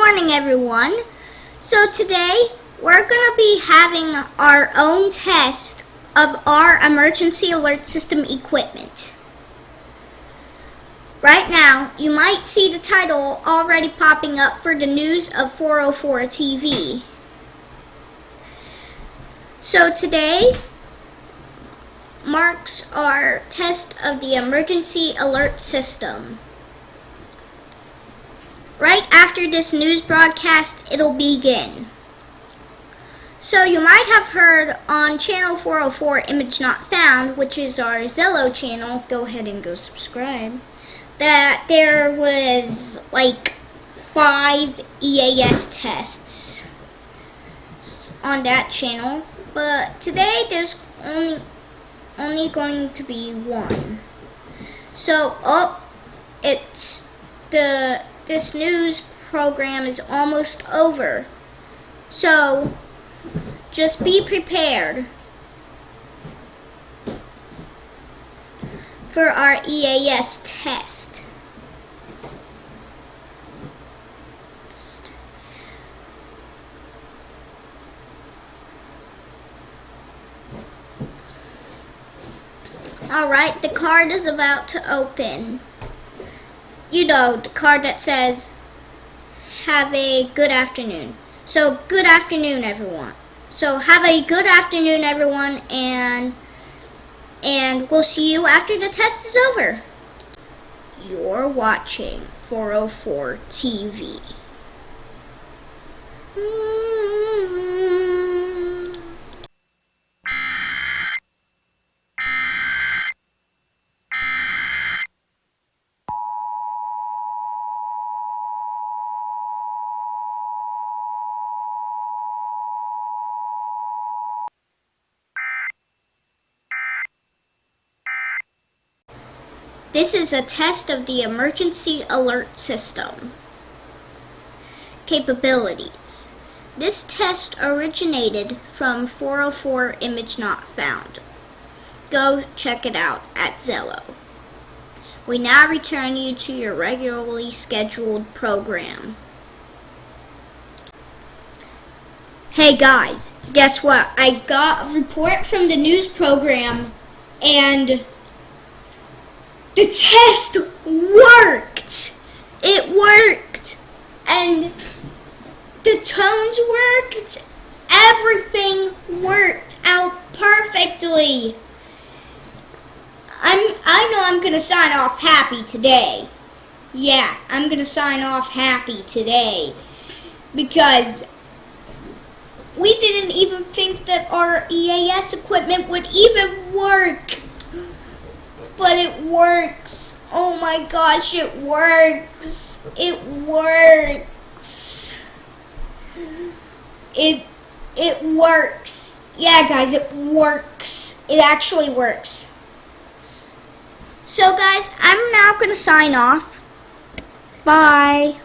morning, everyone. So today we're going to be having our own test of our emergency alert system equipment. Right now, you might see the title already popping up for the news of 404 TV. So today marks our test of the emergency alert system. Right after this news broadcast, it'll begin. So you might have heard on channel 404 Image Not Found, which is our Zello channel, go ahead and go subscribe, that there was like 5 EAS tests on that channel, but today there's only going to be one. So this news program is almost over. So just be prepared for our EAS test. Alright, the card is about to open. You know, the card that says, have a good afternoon. So, good afternoon, everyone. So, have a good afternoon, everyone, and we'll see you after the test is over. You're watching 404 TV. This is a test of the emergency alert system. Capabilities. This test originated from 404 Image Not Found. Go check it out at Zello. We now return you to your regularly scheduled program. Hey guys, guess what? I got a report from the news program and the test worked! It worked! And the tones worked! Everything worked out perfectly! I know I'm gonna sign off happy today. Yeah, I'm gonna sign off happy today. Because we didn't even think that our EAS equipment would even work. But it works. Oh my gosh, it works. It works. It works. Yeah, guys, it works. It actually works. So, guys, I'm now going to sign off. Bye.